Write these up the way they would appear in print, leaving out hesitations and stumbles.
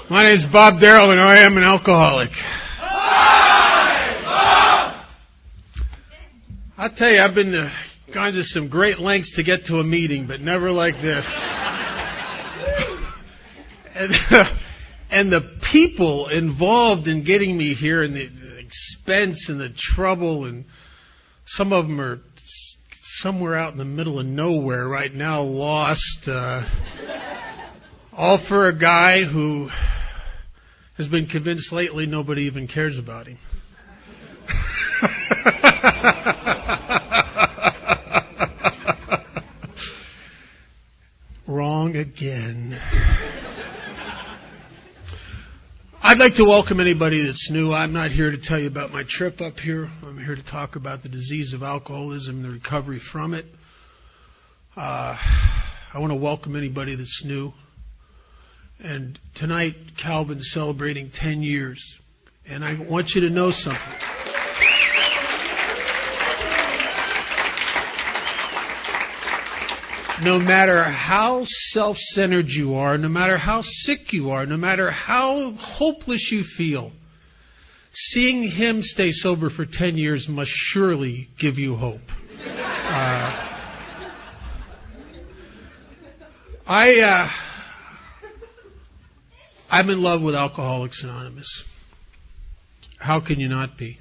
My name's Bob Darrell, and I am an alcoholic. I'll tell you, I've been gone to some great lengths to get to a meeting, but never like this. And the people involved in getting me here, and the expense and the trouble, and some of them are somewhere out in the middle of nowhere right now, lost. All for a guy who has been convinced lately nobody even cares about him. Wrong again. I'd like to welcome anybody that's new. I'm not here to tell you about my trip up here. I'm here to talk about the disease of alcoholism and the recovery from it. I want to welcome anybody that's new. And tonight, Calvin's celebrating 10 years. And I want you to know something. No matter how self-centered you are, no matter how sick you are, no matter how hopeless you feel, seeing him stay sober for 10 years must surely give you hope. I'm in love with Alcoholics Anonymous. How can you not be?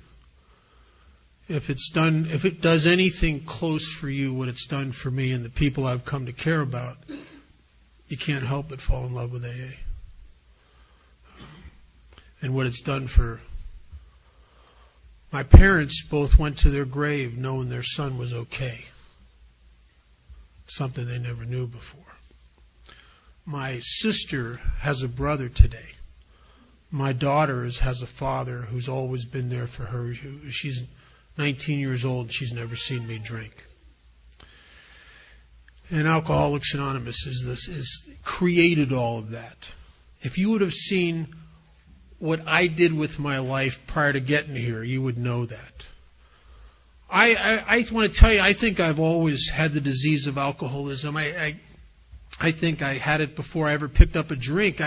If it does anything close for you, what it's done for me and the people I've come to care about, you can't help but fall in love with AA. And what it's done for my parents, both went to their grave knowing their son was okay. Something they never knew before. My sister has a brother today. My daughter has a father who's always been there for her. She's 19 years old and she's never seen me drink. And Alcoholics Anonymous is created all of that. If you would have seen what I did with my life prior to getting here, you would know that. I want to tell you, I think I've always had the disease of alcoholism. I think I had it before I ever picked up a drink.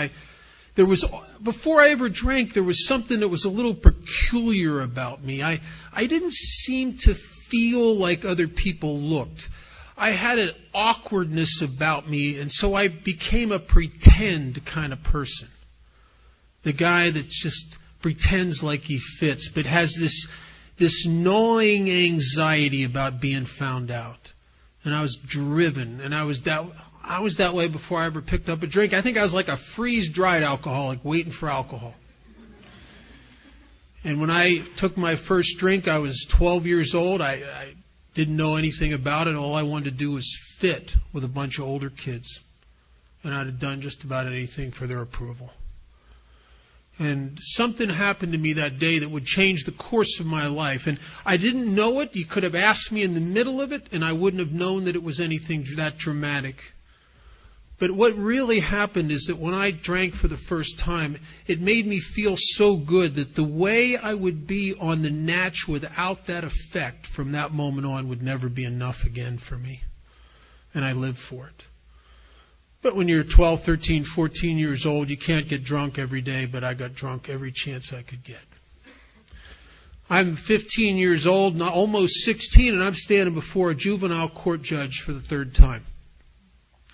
Before I ever drank, there was something that was a little peculiar about me. I didn't seem to feel like other people looked. I had an awkwardness about me, and so I became a pretend kind of person. The guy that just pretends like he fits, but has this gnawing anxiety about being found out. And I was driven, and I was that way before I ever picked up a drink. I think I was like a freeze-dried alcoholic waiting for alcohol. And when I took my first drink, I was 12 years old. I didn't know anything about it. All I wanted to do was fit with a bunch of older kids. And I'd have done just about anything for their approval. And something happened to me that day that would change the course of my life. And I didn't know it. You could have asked me in the middle of it, and I wouldn't have known that it was anything that dramatic. But what really happened is that when I drank for the first time, it made me feel so good that the way I would be on the natch without that effect from that moment on would never be enough again for me. And I lived for it. But when you're 12, 13, 14 years old, you can't get drunk every day, but I got drunk every chance I could get. I'm 15 years old, almost 16, and I'm standing before a juvenile court judge for the third time.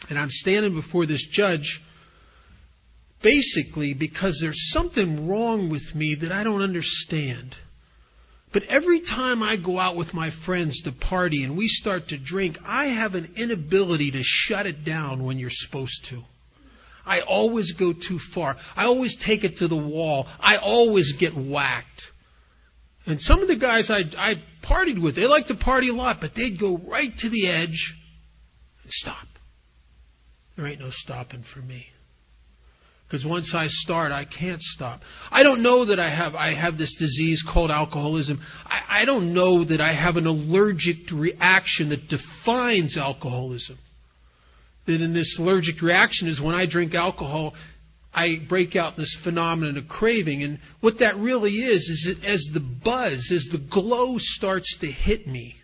And I'm standing before this judge basically because there's something wrong with me that I don't understand. But every time I go out with my friends to party and we start to drink, I have an inability to shut it down when you're supposed to. I always go too far. I always take it to the wall. I always get whacked. And some of the guys I partied with, they like to party a lot, but they'd go right to the edge and stop. There ain't no stopping for me. Because once I start, I can't stop. I don't know that I have this disease called alcoholism. I don't know that I have an allergic reaction that defines alcoholism. That in this allergic reaction is when I drink alcohol, I break out in this phenomenon of craving. And what that really is that as the buzz, as the glow starts to hit me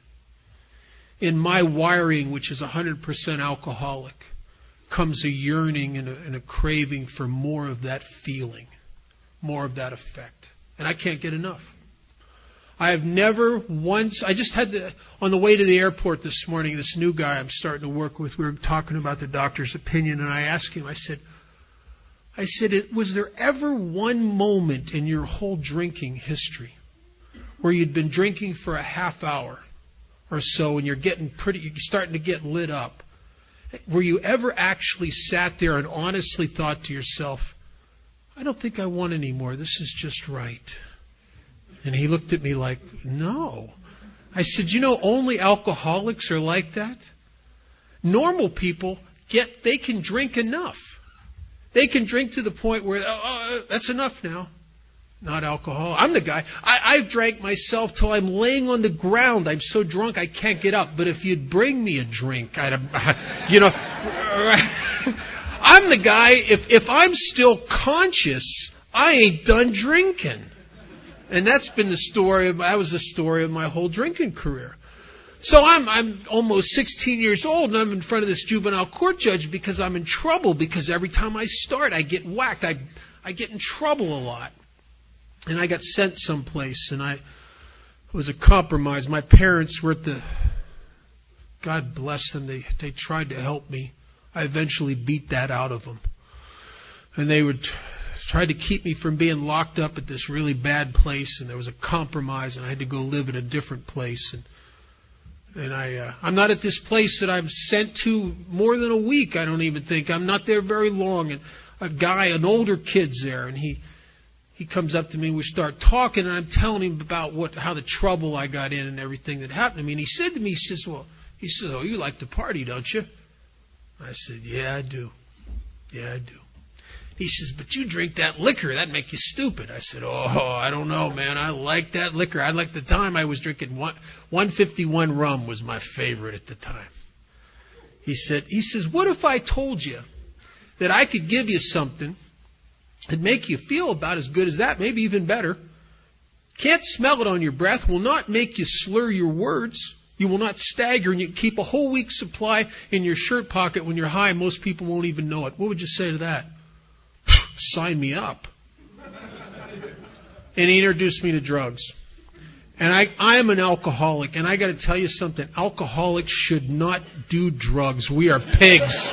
in my wiring, which is 100% alcoholic, comes a yearning and a craving for more of that feeling, more of that effect. And I can't get enough. I have never once, I just had on the way to the airport this morning, this new guy I'm starting to work with, we were talking about the doctor's opinion, and I asked him, I said, was there ever one moment in your whole drinking history where you'd been drinking for a half hour or so and you're starting to get lit up? Were you ever actually sat there and honestly thought to yourself, I don't think I want any more. This is just right. And he looked at me like, no. I said, only alcoholics are like that. Normal people they can drink enough. They can drink to the point where, that's enough now. Not alcohol. I'm the guy. I've drank myself till I'm laying on the ground. I'm so drunk I can't get up. But if you'd bring me a drink, I'm the guy, if I'm still conscious, I ain't done drinking. And that was the story of my whole drinking career. So I'm almost 16 years old, and I'm in front of this juvenile court judge because I'm in trouble, because every time I start, I get whacked. I get in trouble a lot. And I got sent someplace, and it was a compromise. My parents were God bless them, they tried to help me. I eventually beat that out of them. And they would try to keep me from being locked up at this really bad place, and there was a compromise, and I had to go live in a different place. And I'm not at this place that I'm sent to more than a week, I don't even think. I'm not there very long. And an older kid's there, and he comes up to me, and we start talking, and I'm telling him about how the trouble I got in and everything that happened to me. And he said to me, oh, you like to party, don't you? I said, yeah, I do. Yeah, I do. He says, but you drink that liquor, that'd make you stupid. I said, I don't know, man. I like that liquor. I like the time I was drinking 151 rum was my favorite at the time. He says, what if I told you that I could give you something that'd make you feel about as good as that, maybe even better? Can't smell it on your breath, will not make you slur your words. You will not stagger, and you keep a whole week's supply in your shirt pocket when you're high. Most people won't even know it. What would you say to that? Sign me up. And he introduced me to drugs. And I am an alcoholic, and I got to tell you something. Alcoholics should not do drugs. We are pigs.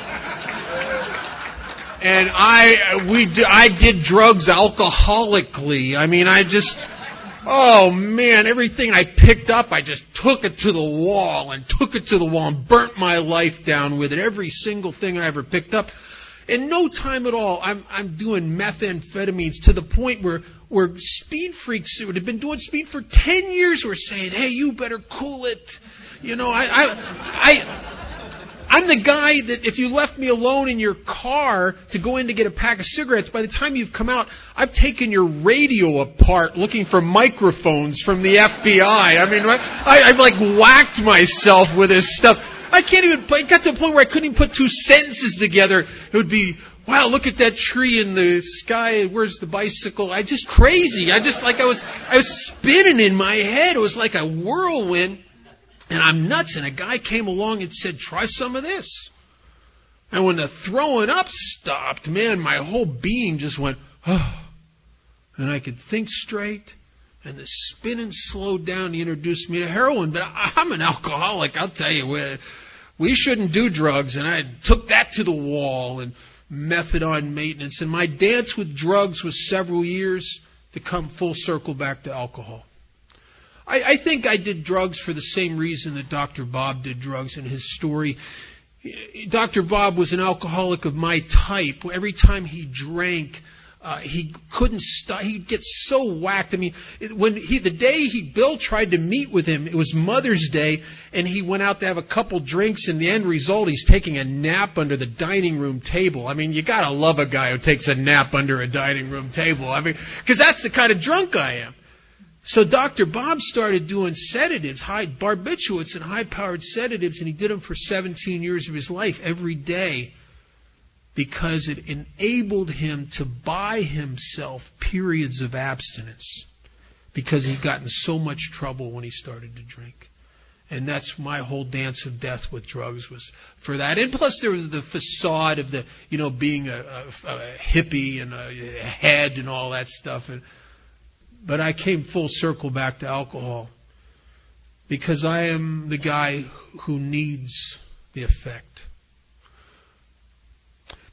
And I did drugs alcoholically. I mean, everything I picked up, I just took it to the wall and burnt my life down with it. Every single thing I ever picked up. In no time at all, I'm doing methamphetamines to the point where speed freaks who had been doing speed for 10 years were saying, hey, you better cool it. I'm the guy that if you left me alone in your car to go in to get a pack of cigarettes, by the time you've come out, I've taken your radio apart looking for microphones from the FBI. I mean, I've like whacked myself with this stuff. It got to a point where I couldn't even put two sentences together. It would be, wow, look at that tree in the sky. Where's the bicycle? Crazy. I was spinning in my head. It was like a whirlwind. And I'm nuts. And a guy came along and said, try some of this. And when the throwing up stopped, man, my whole being just went, oh. And I could think straight. And the spinning slowed down. He introduced me to heroin. But I'm an alcoholic. I'll tell you, we shouldn't do drugs. And I took that to the wall and methadone maintenance. And my dance with drugs was several years to come full circle back to alcohol. I think I did drugs for the same reason that Dr. Bob did drugs in his story. Dr. Bob was an alcoholic of my type. Every time he drank, he couldn't stop. He'd get so whacked. I mean, Bill tried to meet with him, it was Mother's Day, and he went out to have a couple drinks, and the end result, he's taking a nap under the dining room table. I mean, you gotta love a guy who takes a nap under a dining room table. I mean, because that's the kind of drunk I am. So Dr. Bob started doing sedatives, barbiturates and high-powered sedatives, and he did them for 17 years of his life every day because it enabled him to buy himself periods of abstinence because he'd gotten so much trouble when he started to drink. And that's my whole dance of death with drugs was for that. And plus there was the facade of the, being a hippie and a head and all that stuff. But I came full circle back to alcohol because I am the guy who needs the effect.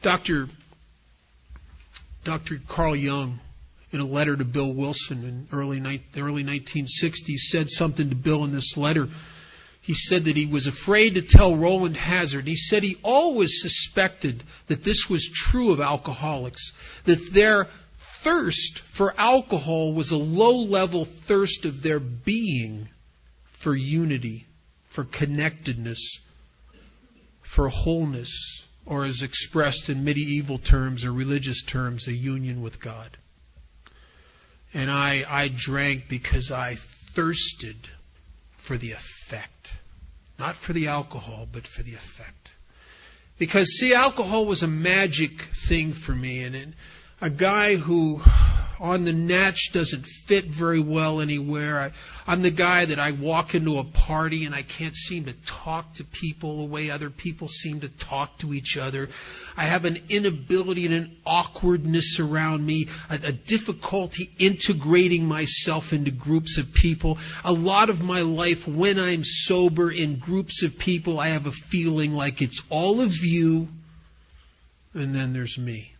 Dr. Carl Jung, in a letter to Bill Wilson in the early 1960s, said something to Bill in this letter. He said that he was afraid to tell Roland Hazard. He said he always suspected that this was true of alcoholics, that their thirst for alcohol was a low-level thirst of their being for unity, for connectedness, for wholeness, or as expressed in medieval terms or religious terms, a union with God. And I drank because I thirsted for the effect. Not for the alcohol, but for the effect. Because, see, alcohol was a magic thing for me. And a guy who on the natch doesn't fit very well anywhere. I'm the guy that I walk into a party and I can't seem to talk to people the way other people seem to talk to each other. I have an inability and an awkwardness around me, a difficulty integrating myself into groups of people. A lot of my life when I'm sober in groups of people, I have a feeling like it's all of you and then there's me.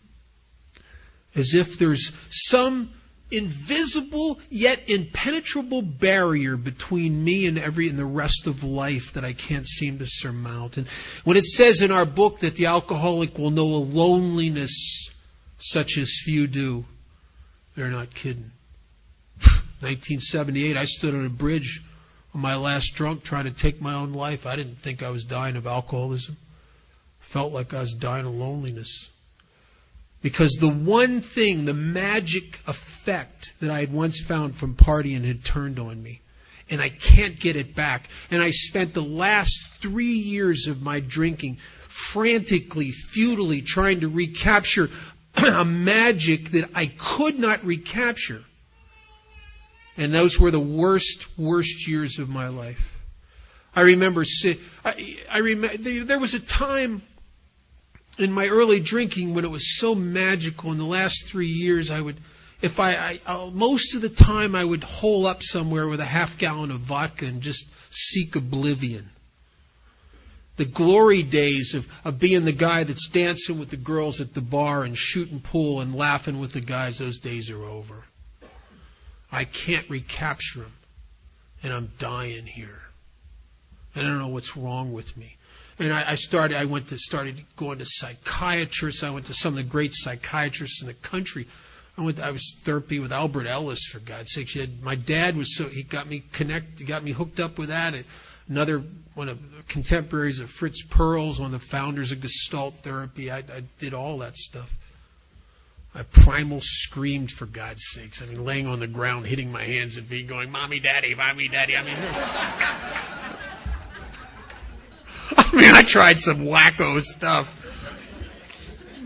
As if there's some invisible yet impenetrable barrier between me and the rest of life that I can't seem to surmount. And when it says in our book that the alcoholic will know a loneliness such as few do, they're not kidding. 1978, I stood on a bridge on my last drunk trying to take my own life. I didn't think I was dying of alcoholism. Felt like I was dying of loneliness. Because the one thing, the magic effect that I had once found from partying had turned on me. And I can't get it back. And I spent the last 3 years of my drinking frantically, futilely trying to recapture a magic that I could not recapture. And those were the worst years of my life. I remember there was a time in my early drinking when it was so magical. In the last 3 years, most of the time I would hole up somewhere with a half gallon of vodka and just seek oblivion. The glory days of being the guy that's dancing with the girls at the bar and shooting pool and laughing with the guys, those days are over. I can't recapture them. And I'm dying here. And I don't know what's wrong with me. And I started going to psychiatrists. I went to some of the great psychiatrists in the country. I was therapy with Albert Ellis, for God's sake. My dad he got me hooked up with that. And another one of the contemporaries of Fritz Perls, one of the founders of Gestalt therapy. I did all that stuff. I primal screamed, for God's sakes. I mean, laying on the ground, hitting my hands and feet, going, "Mommy, Daddy, Mommy, Daddy." I tried some wacko stuff.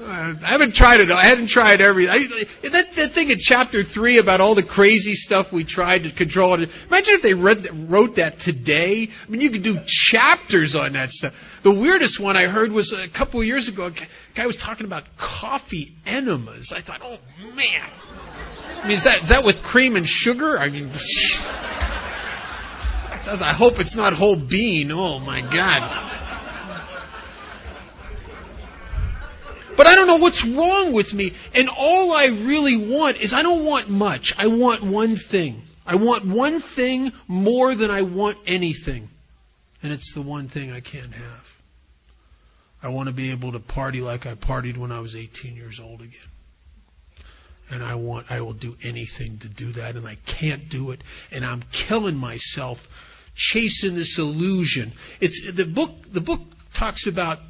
I haven't tried it. I hadn't tried everything. That thing in chapter 3 about all the crazy stuff we tried to control it. Imagine if they wrote that today. I mean, you could do chapters on that stuff. The weirdest one I heard was a couple of years ago. A guy was talking about coffee enemas. I thought, oh man. I mean, is that with cream and sugar? I mean, I hope it's not whole bean. Oh my God. But I don't know what's wrong with me. And all I really want is I don't want much. I want one thing. I want one thing more than I want anything. And it's the one thing I can't have. I want to be able to party like I partied when I was 18 years old again. And I will do anything to do that. And I can't do it. And I'm killing myself chasing this illusion. The book talks about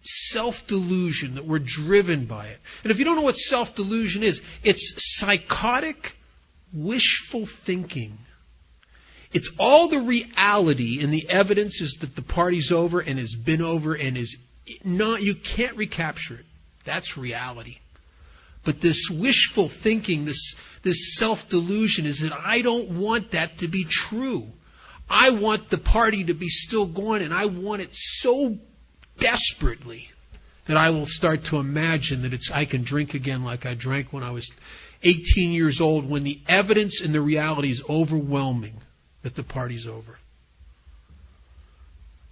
self-delusion, that we're driven by it. And if you don't know what self-delusion is, it's psychotic, wishful thinking. It's all the reality, and the evidence is that the party's over and has been over and is not, you can't recapture it. That's reality. But this wishful thinking, this self-delusion is that I don't want that to be true. I want the party to be still going, and I want it so desperately that I will start to imagine that I can drink again like I drank when I was 18 years old, when the evidence and the reality is overwhelming that the party's over.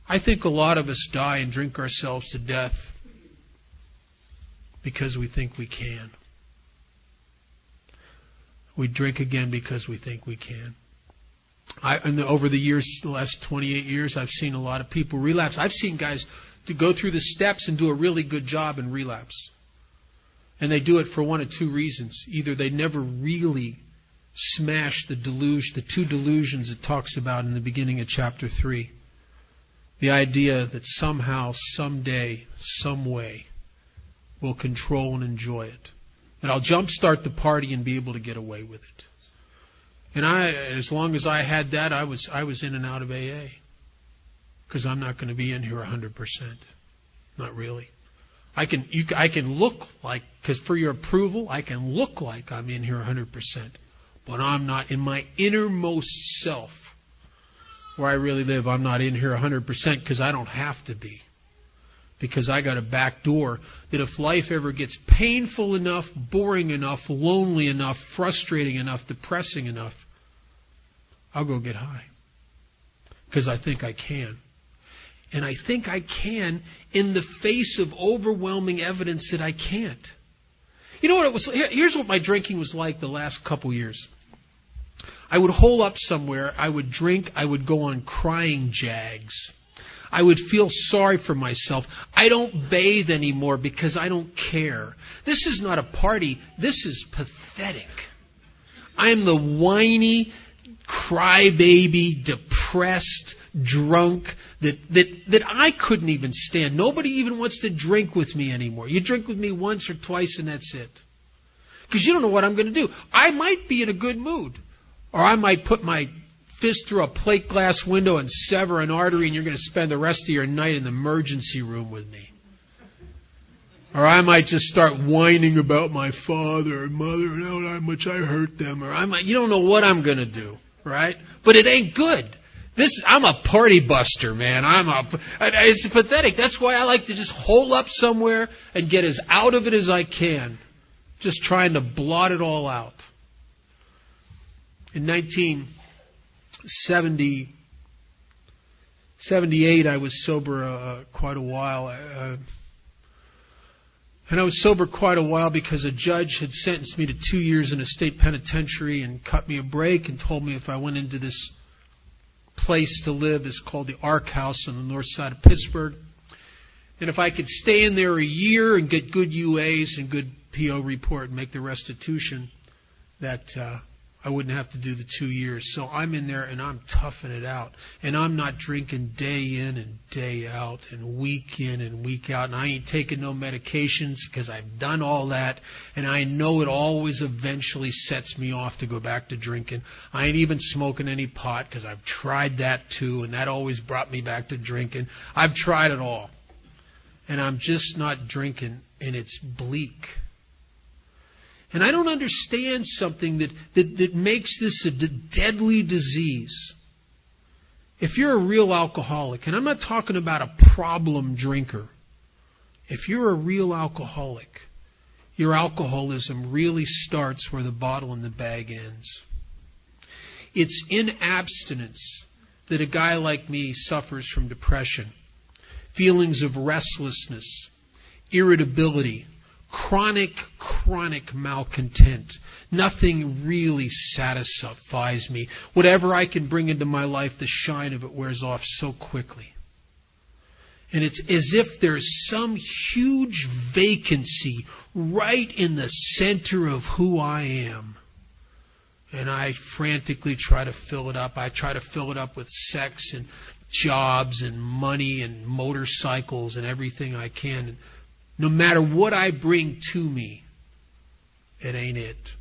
I think a lot of us die and drink ourselves to death because we think we can. We drink again because we think we can. Over the years, the last 28 years, I've seen a lot of people relapse. I've seen guys to go through the steps and do a really good job and relapse. And they do it for one of two reasons. Either they never really smash the two delusions it talks about in the beginning of chapter 3. The idea that somehow, someday, some way, we'll control and enjoy it. That I'll jumpstart the party and be able to get away with it. And as long as I had that, I was in and out of AA. Because I'm not going to be in here 100%. Not really. I can look like, because for your approval, I can look like I'm in here 100%. But I'm not. In my innermost self, where I really live, I'm not in here 100% because I don't have to be. Because I got a back door that if life ever gets painful enough, boring enough, lonely enough, frustrating enough, depressing enough, I'll go get high. Because I think I can. And I think I can in the face of overwhelming evidence that I can't. You know what it was? Here's what my drinking was like the last couple years. I would hole up somewhere, I would drink, I would go on crying jags. I would feel sorry for myself. I don't bathe anymore because I don't care. This is not a party. This is pathetic. I'm the whiny, crybaby, depressed, drunk that I couldn't even stand. Nobody even wants to drink with me anymore. You drink with me once or twice and that's it. Because you don't know what I'm going to do. I might be in a good mood. Or I might put my fist through a plate glass window and sever an artery and you're going to spend the rest of your night in the emergency room with me. Or I might just start whining about my father and mother and how much I hurt them. Or you don't know what I'm going to do, right? But it ain't good. I'm a party buster, man. It's pathetic. That's why I like to just hole up somewhere and get as out of it as I can. Just trying to blot it all out. In 1978, I was sober quite a while. And I was sober quite a while because a judge had sentenced me to 2 years in a state penitentiary and cut me a break and told me if I went into this place to live, it's called the Ark House on the north side of Pittsburgh, and if I could stay in there a year and get good UAs and good PO report and make the restitution, that I wouldn't have to do the 2 years. So I'm in there and I'm toughing it out. And I'm not drinking day in and day out and week in and week out. And I ain't taking no medications because I've done all that. And I know it always eventually sets me off to go back to drinking. I ain't even smoking any pot because I've tried that too. And that always brought me back to drinking. I've tried it all. And I'm just not drinking. And it's bleak. And I don't understand something that makes this a deadly disease. If you're a real alcoholic, and I'm not talking about a problem drinker. If you're a real alcoholic, your alcoholism really starts where the bottle and the bag ends. It's in abstinence that a guy like me suffers from depression, feelings of restlessness, irritability, chronic malcontent. Nothing really satisfies me. Whatever I can bring into my life, the shine of it wears off so quickly. And it's as if there's some huge vacancy right in the center of who I am. And I frantically try to fill it up. I try to fill it up with sex and jobs and money and motorcycles and everything I can. And no matter what I bring to me, it ain't it.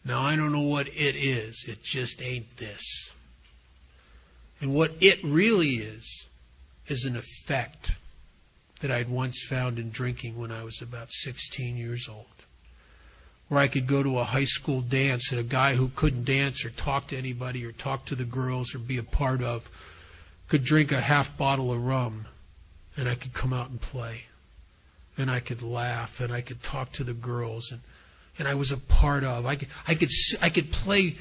Now, I don't know what it is. It just ain't this. And what it really is an effect that I'd once found in drinking when I was about 16 years old. Or I could go to a high school dance and a guy who couldn't dance or talk to anybody or talk to the girls or be a part of could drink a half bottle of rum, and I could come out and play. And I could laugh, and I could talk to the girls, and I was a part of. I could play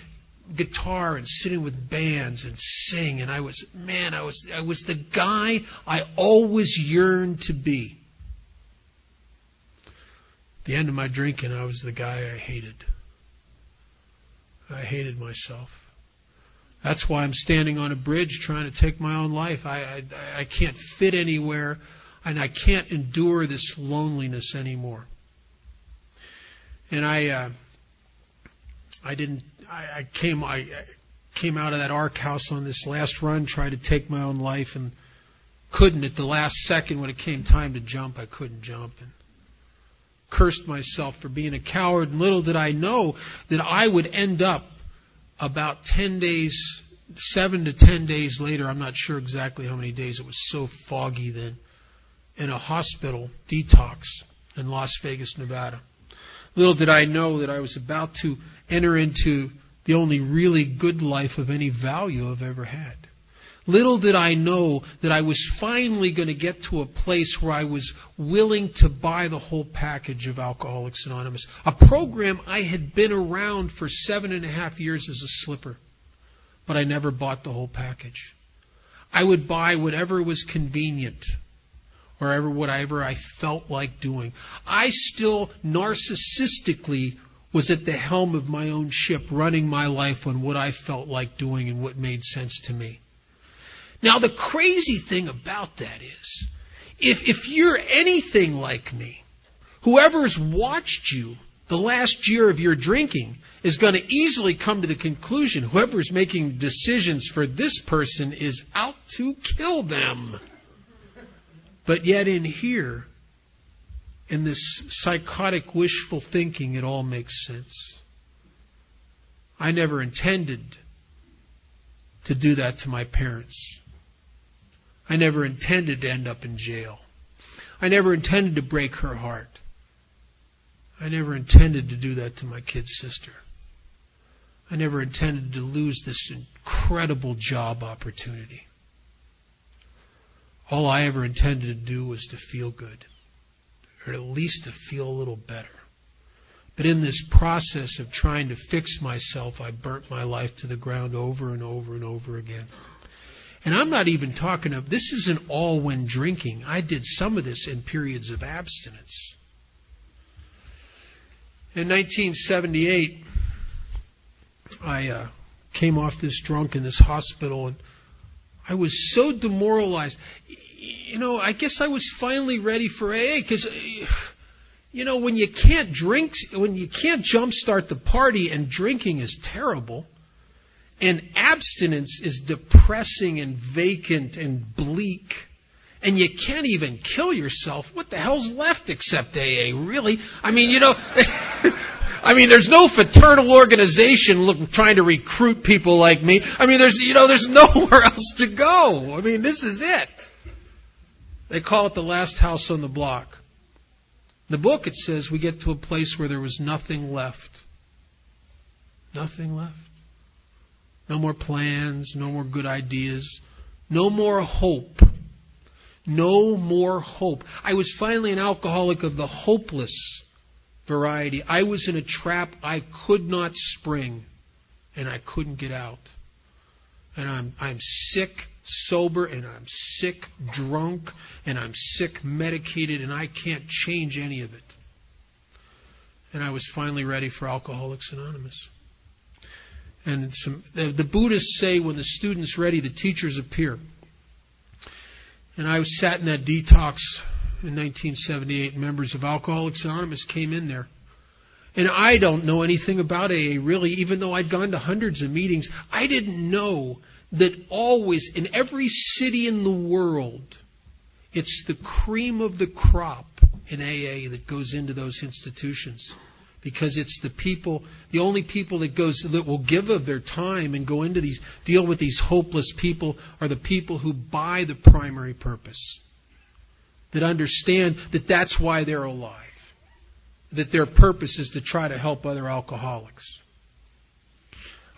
guitar and sit in with bands and sing, and I was the guy I always yearned to be. At the end of my drinking, I was the guy I hated. I hated myself. That's why I'm standing on a bridge trying to take my own life. I can't fit anywhere, and I can't endure this loneliness anymore. And I came out of that ARC house on this last run, tried to take my own life, and couldn't. At the last second when it came time to jump, I couldn't jump, and cursed myself for being a coward. And little did I know that I would end up about 10 days, 7 to 10 days later, I'm not sure exactly how many days, it was so foggy then, in a hospital detox in Las Vegas, Nevada. Little did I know that I was about to enter into the only really good life of any value I've ever had. Little did I know that I was finally going to get to a place where I was willing to buy the whole package of Alcoholics Anonymous, a program I had been around for 7.5 years as a slipper, but I never bought the whole package. I would buy whatever was convenient, or whatever I felt like doing. I still narcissistically was at the helm of my own ship, running my life on what I felt like doing and what made sense to me. Now, the crazy thing about that is, if you're anything like me, whoever's watched you the last year of your drinking is going to easily come to the conclusion whoever's making decisions for this person is out to kill them. But yet in here, in this psychotic wishful thinking, it all makes sense. I never intended to do that to my parents. I never intended to end up in jail. I never intended to break her heart. I never intended to do that to my kid's sister. I never intended to lose this incredible job opportunity. All I ever intended to do was to feel good, or at least to feel a little better. But in this process of trying to fix myself, I burnt my life to the ground over and over and over again. And I'm not even talking of, this isn't all when drinking. I did some of this in periods of abstinence. In 1978, I came off this drunk in this hospital, and I was so demoralized. I guess I was finally ready for AA, because, when you can't drink, when you can't jumpstart the party, and drinking is terrible, and abstinence is depressing and vacant and bleak, and you can't even kill yourself, what the hell's left except AA, really? There's no fraternal organization trying to recruit people like me. There's nowhere else to go. This is it. They call it the last house on the block. In the book it says we get to a place where there was nothing left. Nothing left. No more plans, no more good ideas, no more hope. No more hope. I was finally an alcoholic of the hopeless variety. I was in a trap I could not spring, and I couldn't get out. And I'm sick, sober, and I'm sick, drunk, and I'm sick, medicated, and I can't change any of it. And I was finally ready for Alcoholics Anonymous. And the Buddhists say when the student's ready, the teachers appear. And I sat in that detox in 1978. Members of Alcoholics Anonymous came in there. And I don't know anything about AA, really, even though I'd gone to hundreds of meetings. I didn't know that always, in every city in the world, it's the cream of the crop in AA that goes into those institutions. Because it's the only people that will give of their time and go into deal with these hopeless people are the people who buy the primary purpose. That understand that that's why they're alive. that their purpose is to try to help other alcoholics.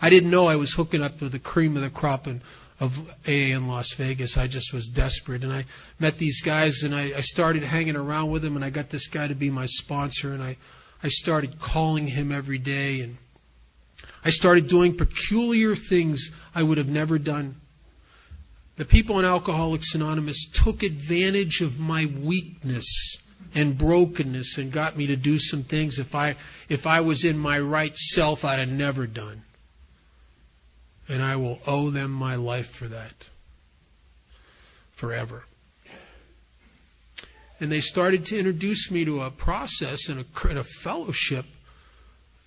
I didn't know I was hooking up with the cream of the crop of AA in Las Vegas. I just was desperate. And I met these guys, and I started hanging around with them, and I got this guy to be my sponsor, and I started calling him every day, and I started doing peculiar things I would have never done. The people in Alcoholics Anonymous took advantage of my weakness and brokenness and got me to do some things if I was in my right self I'd have never done. And I will owe them my life for that. Forever. And they started to introduce me to a process and a fellowship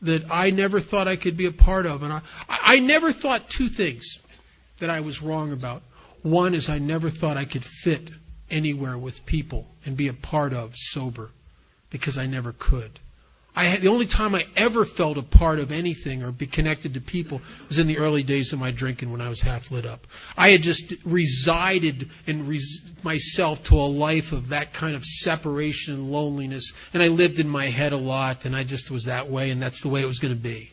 that I never thought I could be a part of. And I never thought two things that I was wrong about. One is I never thought I could fit anywhere with people and be a part of sober, because I never could. The only time I ever felt a part of anything or be connected to people was in the early days of my drinking when I was half lit up. I had just resided in myself to a life of that kind of separation and loneliness, and I lived in my head a lot, and I just was that way, and that's the way it was going to be.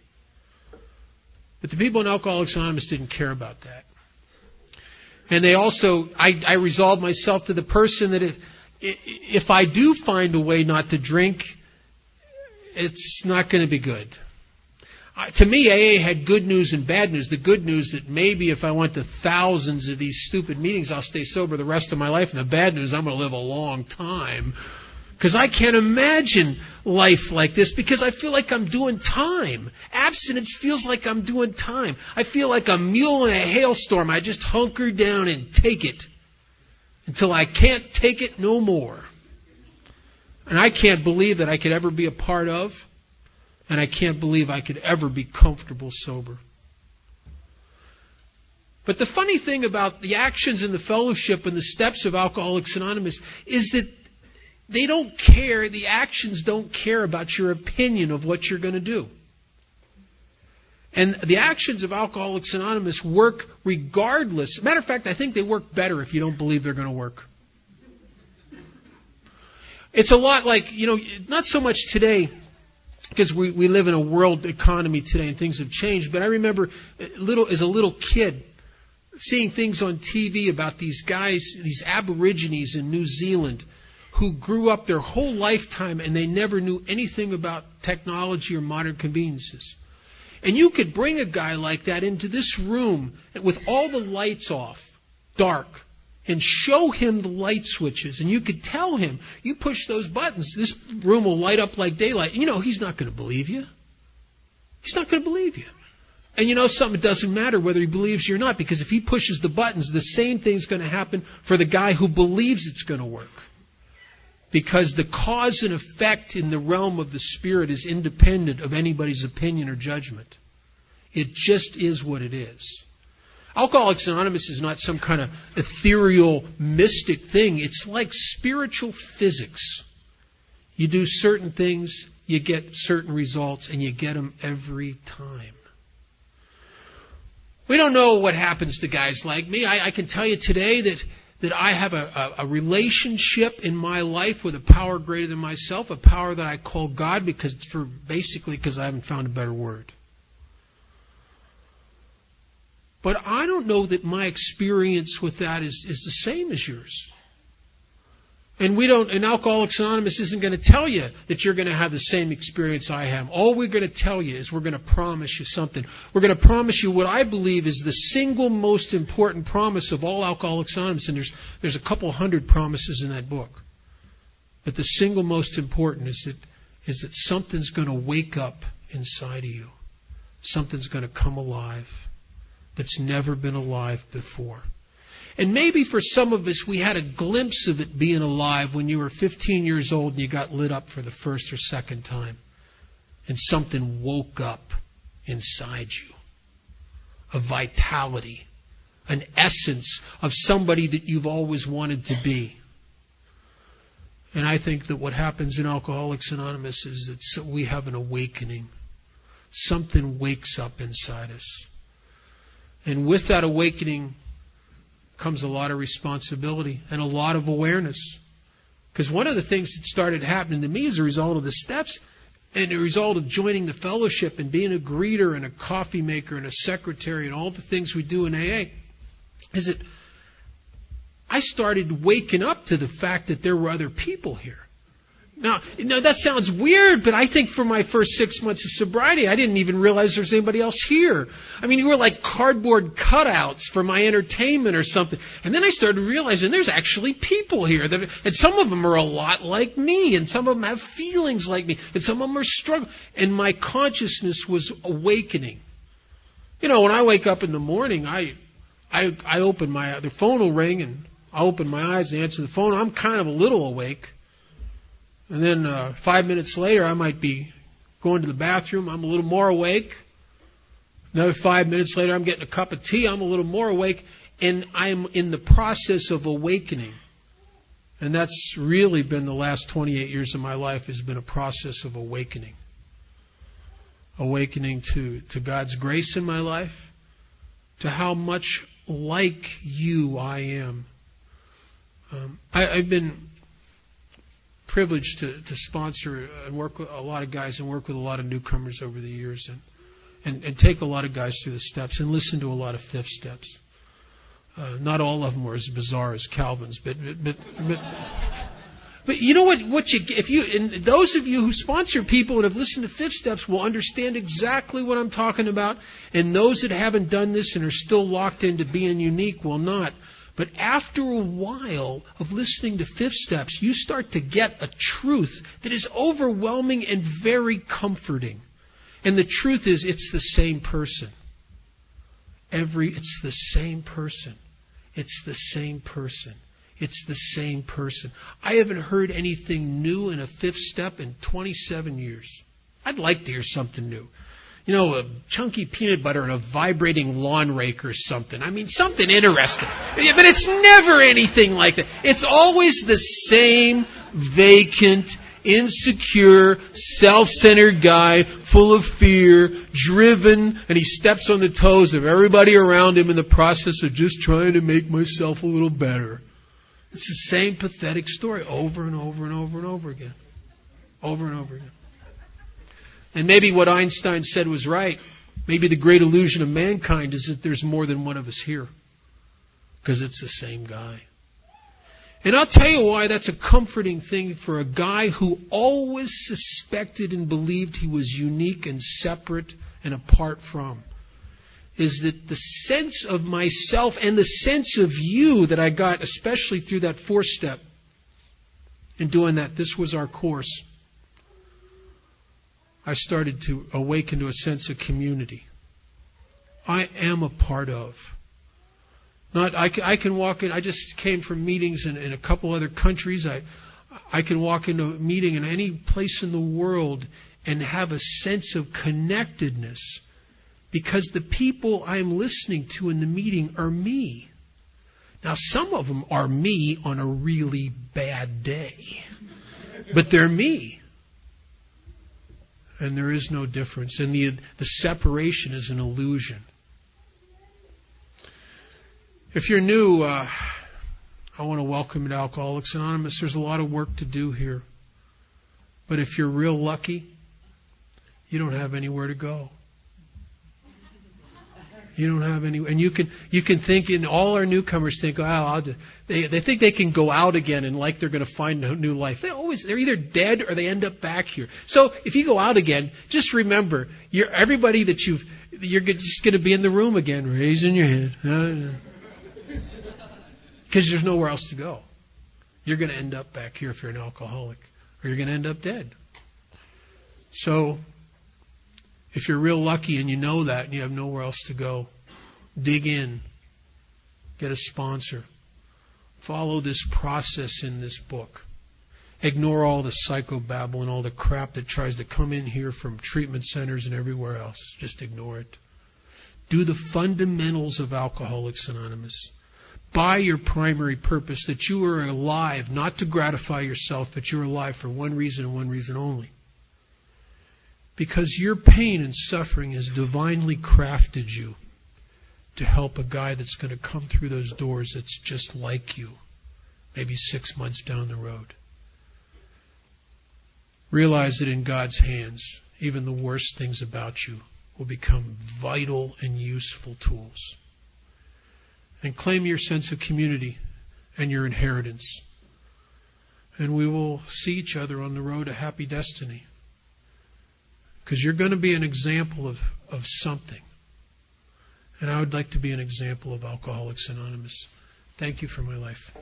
But the people in Alcoholics Anonymous didn't care about that. And they also, I resolved myself to the person that if I do find a way not to drink, it's not going to be good. To me, AA had good news and bad news. The good news that maybe if I went to thousands of these stupid meetings, I'll stay sober the rest of my life. And the bad news, I'm going to live a long time. Because I can't imagine life like this, because I feel like I'm doing time. Abstinence feels like I'm doing time. I feel like a mule in a hailstorm. I just hunker down and take it until I can't take it no more. And I can't believe that I could ever be a part of, and I can't believe I could ever be comfortable sober. But the funny thing about the actions in the fellowship and the steps of Alcoholics Anonymous is that they don't care, the actions don't care about your opinion of what you're going to do. And the actions of Alcoholics Anonymous work regardless. Matter of fact, I think they work better if you don't believe they're going to work. It's a lot like, not so much today, because we live in a world economy today and things have changed, but I remember as a little kid seeing things on TV about these guys, these Aborigines in New Zealand, who grew up their whole lifetime and they never knew anything about technology or modern conveniences. And you could bring a guy like that into this room with all the lights off, dark, and show him the light switches, and you could tell him, you push those buttons, this room will light up like daylight. He's not going to believe you. He's not going to believe you. And something, it doesn't matter whether he believes you or not, because if he pushes the buttons, the same thing's going to happen for the guy who believes it's going to work. Because the cause and effect in the realm of the spirit is independent of anybody's opinion or judgment. It just is what it is. Alcoholics Anonymous is not some kind of ethereal, mystic thing. It's like spiritual physics. You do certain things, you get certain results, and you get them every time. We don't know what happens to guys like me. I can tell you today that I have a relationship in my life with a power greater than myself, a power that I call God, because I haven't found a better word. But I don't know that my experience with that is the same as yours. And Alcoholics Anonymous isn't going to tell you that you're going to have the same experience I have. All we're going to tell you is we're going to promise you something. We're going to promise you what I believe is the single most important promise of all Alcoholics Anonymous. And there's a couple hundred promises in that book. But the single most important is that something's going to wake up inside of you. Something's going to come alive that's never been alive before. And maybe for some of us, we had a glimpse of it being alive when you were 15 years old and you got lit up for the first or second time. And something woke up inside you. A vitality. An essence of somebody that you've always wanted to be. And I think that what happens in Alcoholics Anonymous is that we have an awakening. Something wakes up inside us. And with that awakening comes a lot of responsibility and a lot of awareness. Because one of the things that started happening to me as a result of the steps And the result of joining the fellowship and being a greeter and a coffee maker and a secretary and all the things we do in AA is that I started waking up to the fact that there were other people here. Now, that sounds weird, but I think for my first 6 months of sobriety, I didn't even realize there was anybody else here. I mean, you were like cardboard cutouts for my entertainment or something. And then I started realizing there's actually people here. And some of them are a lot like me, and some of them have feelings like me, and some of them are struggling. And my consciousness was awakening. When I wake up in the morning, I open the phone will ring, and I open my eyes and answer the phone. I'm kind of a little awake. And then 5 minutes later, I might be going to the bathroom. I'm a little more awake. Another 5 minutes later, I'm getting a cup of tea. I'm a little more awake. And I'm in the process of awakening. And that's really been the last 28 years of my life, has been a process of awakening. Awakening to God's grace in my life, to how much like you I am. I've been privileged to sponsor and work with a lot of guys and work with a lot of newcomers over the years and take a lot of guys through the steps and listen to a lot of fifth steps. Not all of them were as bizarre as Calvin's, but you know what those of you who sponsor people and have listened to fifth steps will understand exactly what I'm talking about, and those that haven't done this and are still locked into being unique will not. But after a while of listening to fifth steps, you start to get a truth that is overwhelming and very comforting. And the truth is, it's the same person. It's the same person. It's the same person. It's the same person. I haven't heard anything new in a fifth step in 27 years. I'd like to hear something new. A chunky peanut butter and a vibrating lawn rake or something. I mean, something interesting. But it's never anything like that. It's always the same vacant, insecure, self-centered guy, full of fear, driven, and he steps on the toes of everybody around him in the process of just trying to make myself a little better. It's the same pathetic story over and over and over and over again. Over and over again. And maybe what Einstein said was right. Maybe the great illusion of mankind is that there's more than one of us here. Because it's the same guy. And I'll tell you why that's a comforting thing for a guy who always suspected and believed he was unique and separate and apart from. Is that the sense of myself and the sense of you that I got, especially through that fourth step, in doing that, this was our course. I started to awaken to a sense of community. I am a part of. I can walk in. I just came from meetings in a couple other countries. I can walk into a meeting in any place in the world and have a sense of connectedness because the people I'm listening to in the meeting are me. Now, some of them are me on a really bad day, but they're me. And there is no difference. And the separation is an illusion. If you're new, I want to welcome you to Alcoholics Anonymous. There's a lot of work to do here. But if you're real lucky, you don't have anywhere to go. You don't have any, and you can think, and all our newcomers think, they think they can go out again and like they're going to find a new life. They're either dead or they end up back here. So if you go out again, just remember, everybody that you're just going to be in the room again, raising your hand, because there's nowhere else to go. You're going to end up back here if you're an alcoholic, or you're going to end up dead. So, if you're real lucky and you know that and you have nowhere else to go, dig in. Get a sponsor. Follow this process in this book. Ignore all the psychobabble and all the crap that tries to come in here from treatment centers and everywhere else. Just ignore it. Do the fundamentals of Alcoholics Anonymous. By your primary purpose, that you are alive, not to gratify yourself, but you're alive for one reason and one reason only. Because your pain and suffering has divinely crafted you to help a guy that's going to come through those doors that's just like you, maybe 6 months down the road. realize that in God's hands, even the worst things about you will become vital and useful tools. And claim your sense of community and your inheritance. And we will see each other on the road to happy destiny. Because you're going to be an example of something. And I would like to be an example of Alcoholics Anonymous. Thank you for my life.